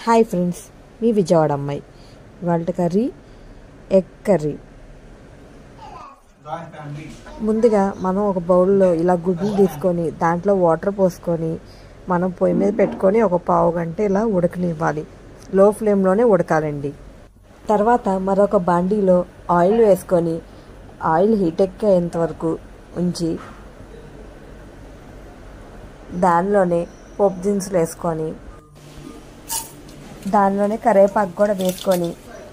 Hi friends, మీ విజయవాడ అమ్మాయి. ఇవాళ curry egg curry. ముందుగా మనం ఒక బౌల్లో ఇలా గుడ్లు తీసుకొని దాంట్లో వాటర్ పోసుకొని మనం పొయ్యి మీద పెట్టుకొని ఒక పావు గంట ఇలా ఉడకనివ్వాలి. లో ఫ్లేమ్లోనే ఉడకాలండి. తర్వాత మరొక బాండీలో ఆయిల్ వేసుకొని ఆయిల్ హీట్ ఎక్కేంత వరకు ఉంచి దానిలోనే పోపు దినుసులు వేసుకొని దానిలోనే కరివేపాకు కూడా వేసుకొని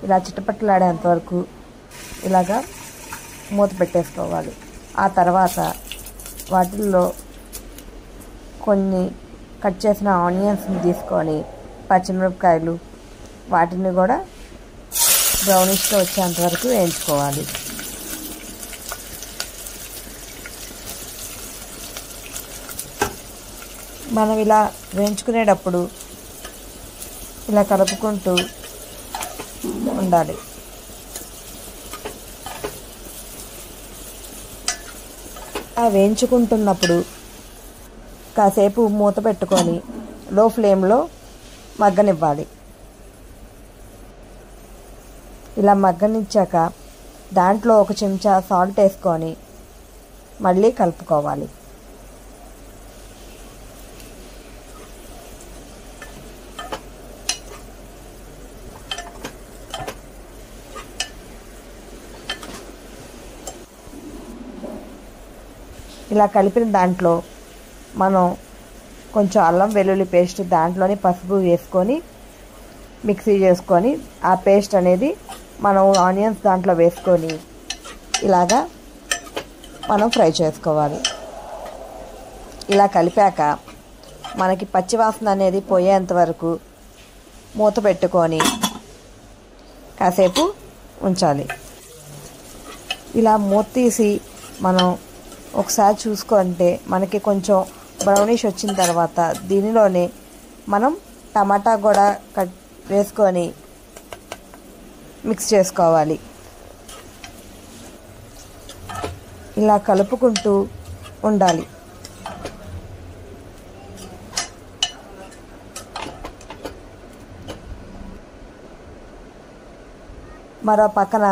ఇలా చిటపట్లాడేంత వరకు ఇలాగా మూత పెట్టేసుకోవాలి. ఆ తర్వాత వాటిల్లో కొన్ని కట్ చేసిన ఆనియన్స్ని తీసుకొని పచ్చిమిరపకాయలు వాటిని కూడా బ్రౌనిష్గా వచ్చేంత వరకు వేయించుకోవాలి. మనం ఇలా వేయించుకునేటప్పుడు ఇలా కలుపుకుంటూ ఉండాలి. ఆ వేయించుకుంటున్నప్పుడు కాసేపు మూత పెట్టుకొని లో ఫ్లేమ్లో మగ్గనివ్వాలి. ఇలా మగ్గనిచ్చాక దాంట్లో ఒక చెంచా సాల్ట్ వేసుకొని మళ్ళీ కలుపుకోవాలి. ఇలా కలిపిన దాంట్లో మనం కొంచెం అల్లం వెల్లుల్లి పేస్ట్ దాంట్లోని పసుపు వేసుకొని మిక్సీ చేసుకొని ఆ పేస్ట్ అనేది మనం ఆనియన్స్ దాంట్లో వేసుకొని ఇలాగా మనం ఫ్రై చేసుకోవాలి. ఇలా కలిపాక మనకి పచ్చివాసన అనేది పోయేంత వరకు మూత పెట్టుకొని కాసేపు ఉంచాలి. ఇలా మూత తీసి మనం ఒకసారి చూసుకుంటే మనకి కొంచెం బ్రౌనిష్ వచ్చిన తర్వాత దీనిలోనే మనం టమాటా కూడా వేసుకొని మిక్స్ చేసుకోవాలి. ఇలా కలుపుకుంటూ ఉండాలి. మరో పక్కన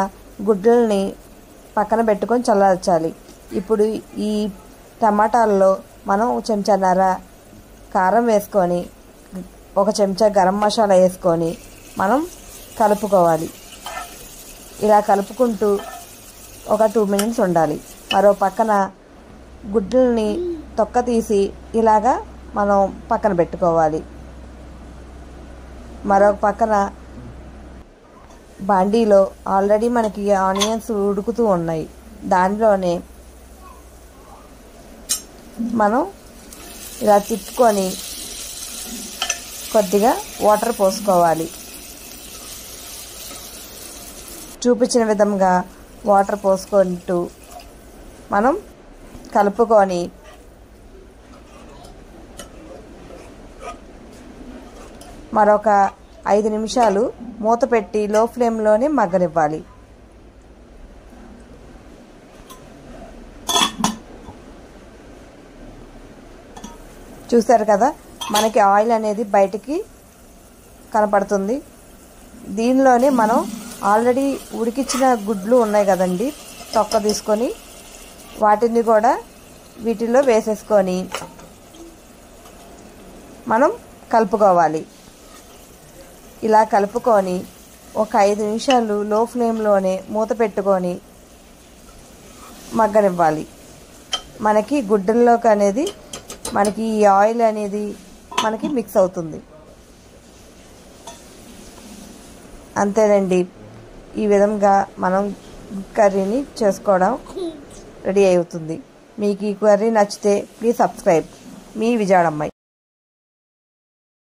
గుడ్లని పక్కన పెట్టుకొని చల్లార్చాలి. ఇప్పుడు ఈ టమాటాల్లో మనం చెంచాన్నర కారం వేసుకొని ఒక చెంచా గరం మసాలా వేసుకొని మనం కలుపుకోవాలి. ఇలా కలుపుకుంటూ ఒక 2 minutes ఉండాలి. మరో పక్కన గుడ్లని తొక్క తీసి ఇలాగా మనం పక్కన పెట్టుకోవాలి. మరొక పక్కన బాండీలో ఆల్రెడీ మనకి ఆనియన్స్ ఉడుకుతూ ఉన్నాయి. దానిలోనే మనం ఇలా తిప్పుకొని కొద్దిగా వాటర్ పోసుకోవాలి. చూపించిన విధంగా వాటర్ పోసుకుంటూ మనం కలుపుకొని మరొక 5 నిమిషాలు మూత పెట్టి లో ఫ్లేమ్లోనే మగ్గనివ్వాలి. చూసారు కదా, మనకి ఆయిల్ అనేది బయటికి కనపడుతుంది. దీనిలోనే మనం ఆల్రెడీ ఉడికించిన గుడ్లు ఉన్నాయి కదండి, తొక్క తీసుకొని వాటిని కూడా వీటిల్లో వేసేసుకొని మనం కలుపుకోవాలి. ఇలా కలుపుకొని ఒక 5 నిమిషాలు లో ఫ్లేమ్లోనే మూత పెట్టుకొని మగ్గనివ్వాలి. మనకి గుడ్డల్లోకి అనేది మనకి ఈ ఆయిల్ అనేది మనకి మిక్స్ అవుతుంది. అంతేనండి, ఈ విధంగా మనం కర్రీని చేసుకోవడం రెడీ అవుతుంది. మీకు ఈ కర్రీ నచ్చితే ప్లీజ్ సబ్స్క్రైబ్. మీ విజయవాడ అమ్మాయి.